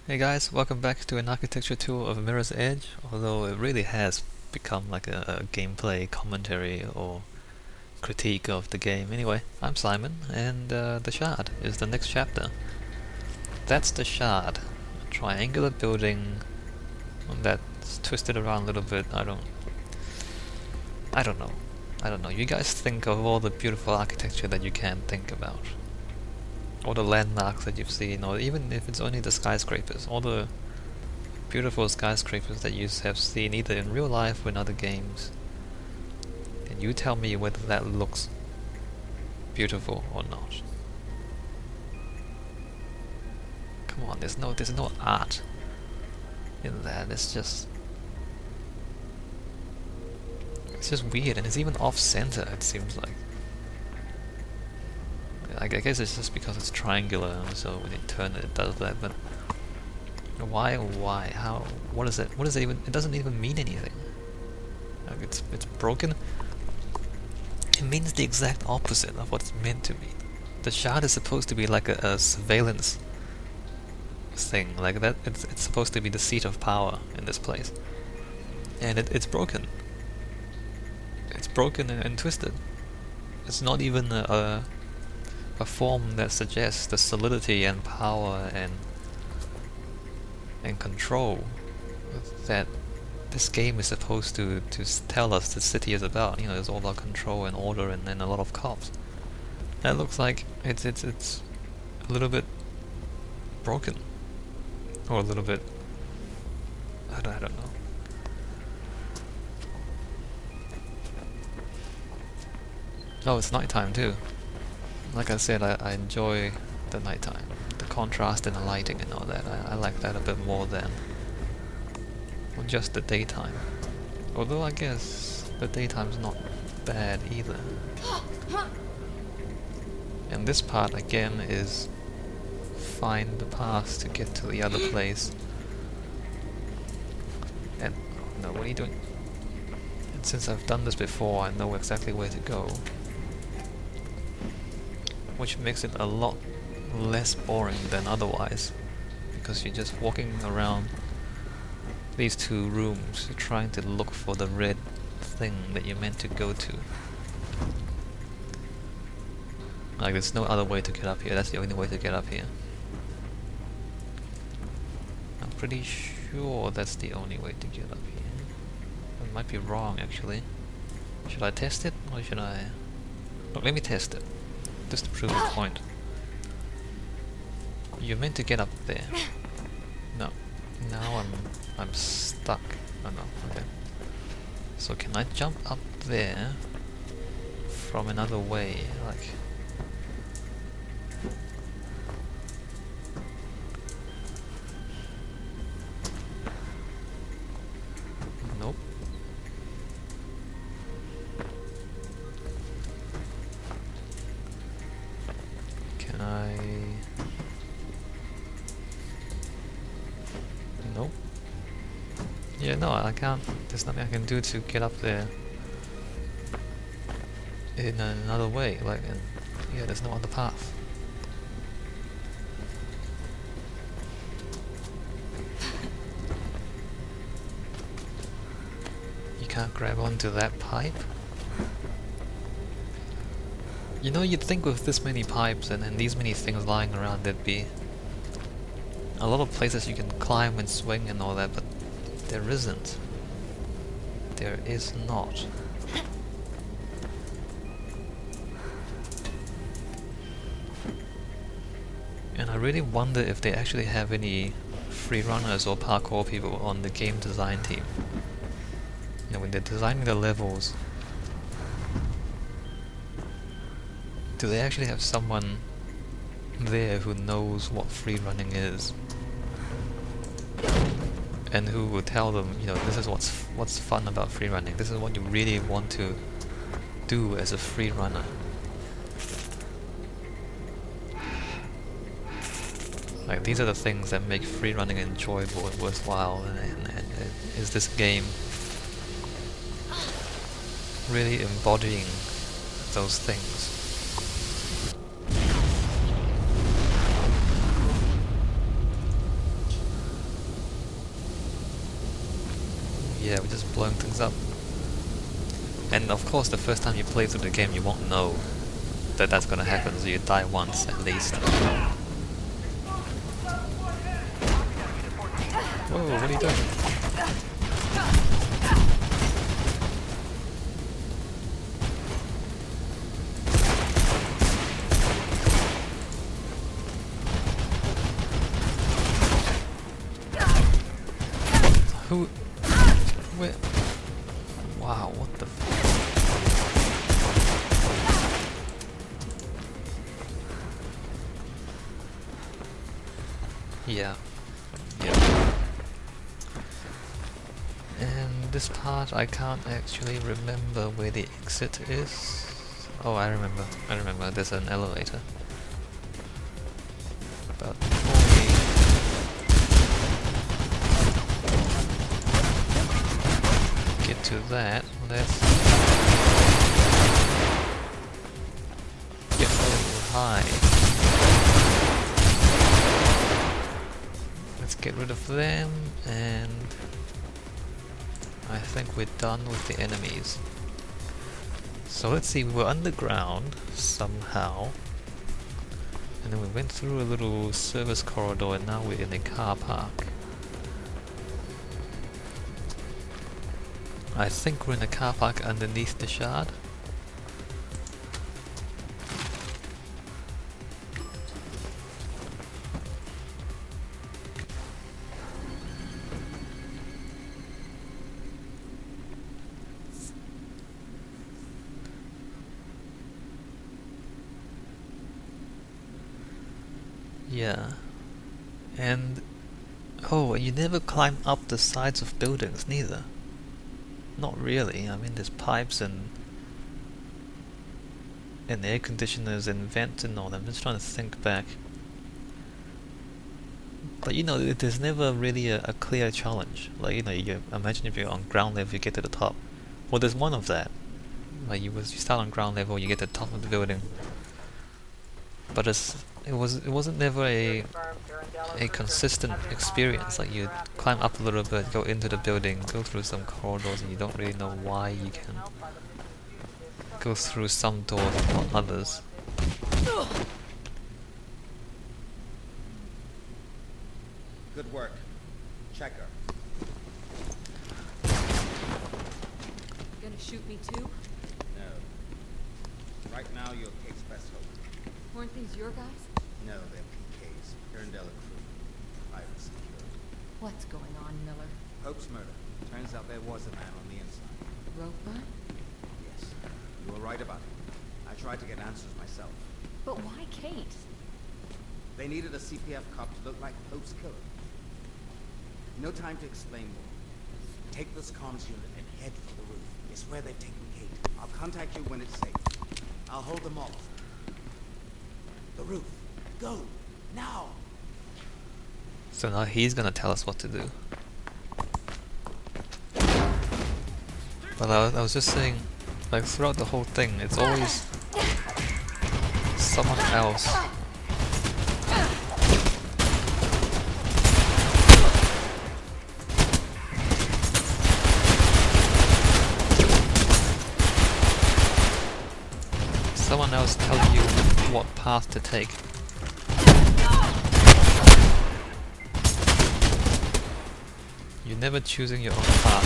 Hey guys, welcome back to an architecture tour of Mirror's Edge, although it really has become like a gameplay commentary or critique of the game. Anyway, I'm Simon, and the Shard is the next chapter. That's the Shard, a triangular building that's twisted around a little bit. I don't know. I don't know. You guys think of all the beautiful architecture that you can think about. All the landmarks that you've seen, or even if it's only the skyscrapers, all the beautiful skyscrapers that you have seen either in real life or in other games. And you tell me whether that looks beautiful or not. Come on, there's no art in that. It's just weird, and it's even off center, it seems like. I guess it's just because it's triangular, and so when you turn it does that, but why, how, what is it even, it doesn't even mean anything. Like it's broken. It means the exact opposite of what it's meant to mean. The Shard is supposed to be like a surveillance thing, like that. It's supposed to be the seat of power in this place, and it's broken. It's broken and twisted. It's not even a form that suggests the solidity and power and control that this game is supposed to tell us the city is about. You know, it's all about control and order and a lot of cops. That looks like it's a little bit broken, or a little bit. I don't know. Oh, it's nighttime too. Like I said, I enjoy the nighttime, the contrast in the lighting and all that. I like that a bit more than just the daytime. Although I guess the daytime's not bad either. And this part again is find the path to get to the other place. And oh no, what are you doing? And since I've done this before, I know exactly where to go, which makes it a lot less boring than otherwise, because you're just walking around these two rooms trying to look for the red thing that you're meant to go to. Like there's no other way to get up here, that's the only way to get up here. I'm pretty sure that's the only way to get up here. I might be wrong actually. Should I test it, or should I... Look, let me test it, just to prove the point. You're meant to get up there. No. Now I'm stuck. Oh no, okay. So can I jump up there from another way? Like... Nope. Can I... Nope. Yeah, no, I can't. There's nothing I can do to get up there in another way. Like, yeah, there's no other path. You can't grab onto that pipe? You know, you'd think with this many pipes and these many things lying around, there'd be a lot of places you can climb and swing and all that, but there isn't. There is not. And I really wonder if they actually have any free runners or parkour people on the game design team. You know, when they're designing the levels, do they actually have someone there who knows what free running is? And who will tell them, you know, this is what's fun about free running. This is what you really want to do as a free runner. Like, these are the things that make free running enjoyable and worthwhile. And is this game really embodying those things? yeah, we're just blowing things up. And of course, the first time you play through the game, you won't know that that's gonna happen, so you die once at least. Whoa, what are you doing? Who? Where? Wow, what the f— Yeah. Yeah. And this part I can't actually remember where the exit is. Oh, I remember. There's an elevator. But before we get to that, let's get a little high. Let's get rid of them, and I think we're done with the enemies. So let's see, we were underground somehow, and then we went through a little service corridor, and now we're in a car park. I think we're in a car park underneath the shard. Yeah. And oh, you never climb up the sides of buildings neither. Not really. I mean, there's pipes and air conditioners and vents and all that. I'm just trying to think back. But you know, there's never really a clear challenge. Like, you know, you imagine if you're on ground level, you get to the top. Well, there's one of that. Like you start on ground level, you get to the top of the building. But it wasn't never a consistent experience. Like you climb up a little bit, go into the building, go through some corridors, and you don't really know why you can go through some doors and not others. Good work. Checker. Gonna shoot me too? No. Right now, you're Kate's best hope. Weren't these your guys? No, they're PK's. Erndella crew. Private security. What's going on, Miller? Hope's murder. Turns out there was a man on the inside. Roper? Yes. You were right about it. I tried to get answers myself. But why Kate? They needed a CPF cop to look like Hope's killer. No time to explain more. Take this comms unit and head for the roof. It's where they've taken Kate. I'll contact you when it's safe. I'll hold them off. The roof. Go. Now. So now he's gonna tell us what to do. But I was just saying, like throughout the whole thing, it's always someone else. Someone else telling you what path to take. You're never choosing your own path.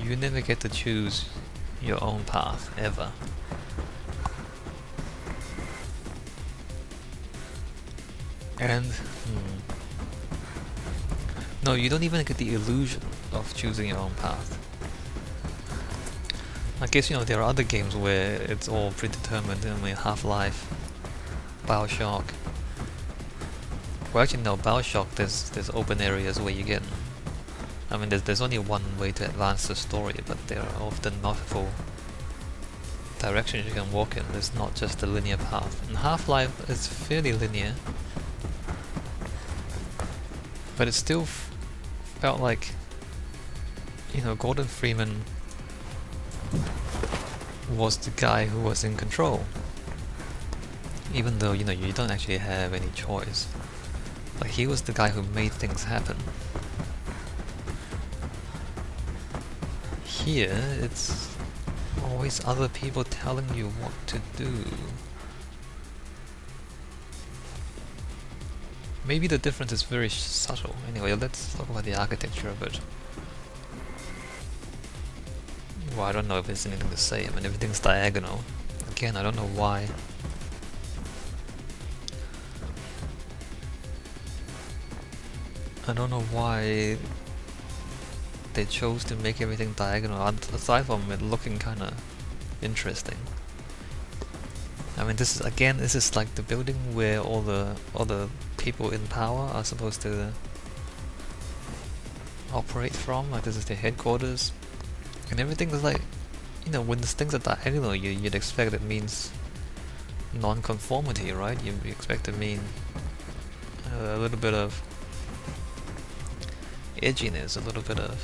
You never get to choose your own path, ever. And no, you don't even get the illusion of choosing your own path. I guess, you know, there are other games where it's all predetermined. I mean, Half-Life, BioShock. Well, actually, no, BioShock, there's open areas where you get. I mean, there's only one way to advance the story, but there are often multiple directions you can walk in. It's not just a linear path. And Half-Life is fairly linear, but it still felt like, you know, Gordon Freeman was the guy who was in control, even though, you know, you don't actually have any choice. Like, he was the guy who made things happen. Here, it's always other people telling you what to do. Maybe the difference is very subtle. Anyway, let's talk about the architecture of it. Well, I don't know if there's anything to say. I mean, everything's diagonal. Again, I don't know why. I don't know why they chose to make everything diagonal, aside from it looking kinda interesting. I mean, this is like the building where all the people in power are supposed to operate from. Like, this is their headquarters, and everything is like, you know, when these things are diagonal, you'd expect it means non-conformity, right? You expect it to mean a little bit of edginess, a little bit of,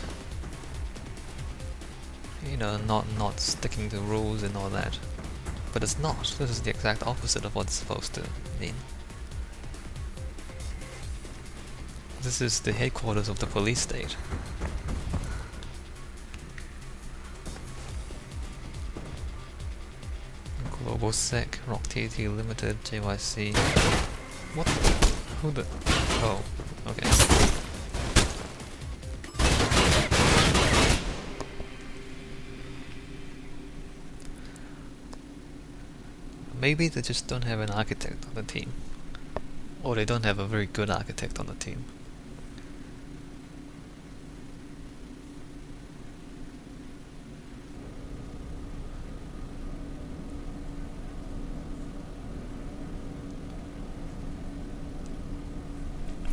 you know, not sticking to rules and all that. But it's not. This is the exact opposite of what it's supposed to mean. This is the headquarters of the police state. Global Sec, Rock TT Limited, JYC. What? Who the? Oh, okay. Maybe they just don't have an architect on the team. Or they don't have a very good architect on the team.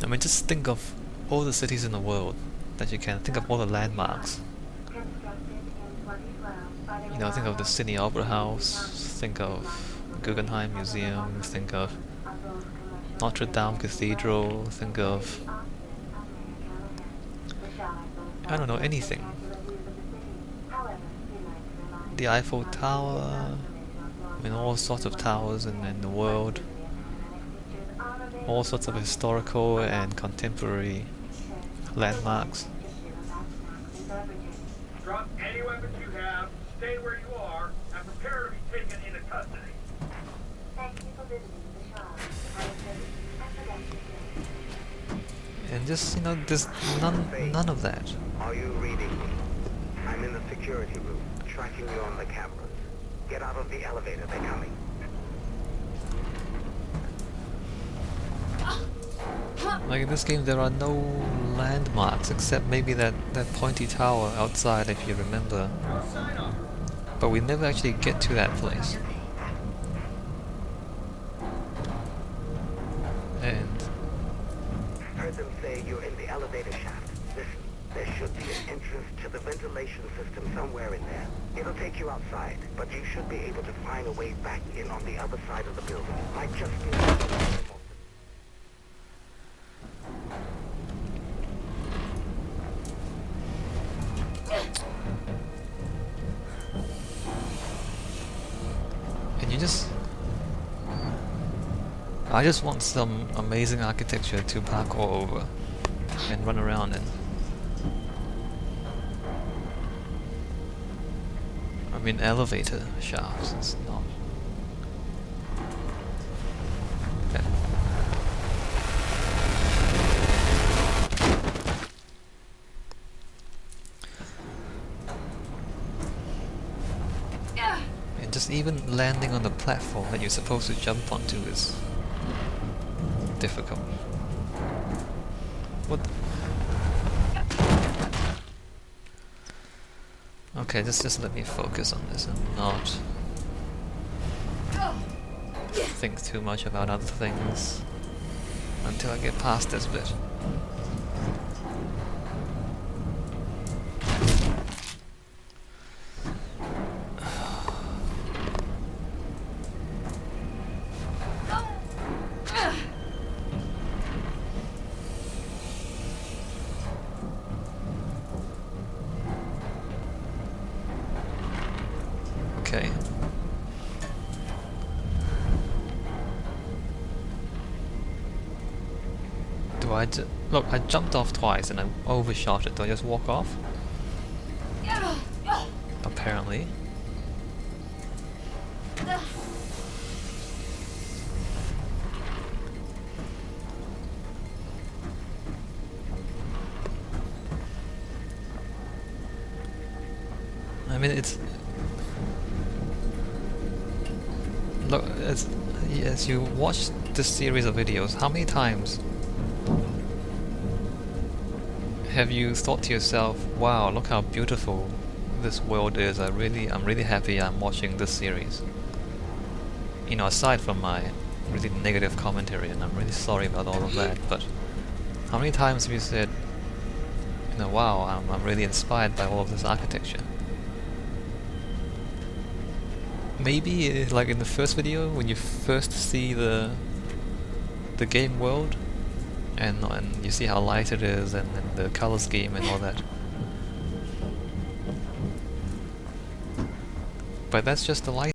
I mean, just think of all the cities in the world that you can. Think of all the landmarks. You know, think of the Sydney Opera House, think of Guggenheim Museum, think of Notre Dame Cathedral, think of, I don't know, anything. The Eiffel Tower, I mean, all sorts of towers in the world, all sorts of historical and contemporary landmarks. Drop any weapons you have, stay where you are, and prepare to be taken into custody. Thank you for visiting the shop. I will visit and forget you. And just, you know, there's none of that. Are you reading me? I'm in the security room, tracking you on the cameras. Get out of the elevator, they're coming. Like, in this game there are no landmarks except maybe that pointy tower outside, if you remember. But we never actually get to that place. And Heard them say you're in the elevator shaft. Listen, there should be an entrance to the ventilation system somewhere in there. It'll take you outside, but you should be able to find a way back in on the other side of the building. I just need and you just, I just want some amazing architecture to parkour over and run around in. I mean, elevator shafts, it's not. Okay. And just even landing on the platform that you're supposed to jump onto is difficult. What? Okay, just let me focus on this and not think too much about other things until I get past this bit. Okay. Do I look? I jumped off twice and I overshot it. Do I just walk off? Apparently. I mean, it's... Look, as you watch this series of videos, how many times have you thought to yourself, wow, look how beautiful this world is, I'm really happy I'm watching this series? You know, aside from my really negative commentary, and I'm really sorry about all of that, but how many times have you said, you know, wow, I'm really inspired by all of this architecture? Maybe like in the first video when you first see the game world and you see how light it is and the color scheme and all that. But that's just the light.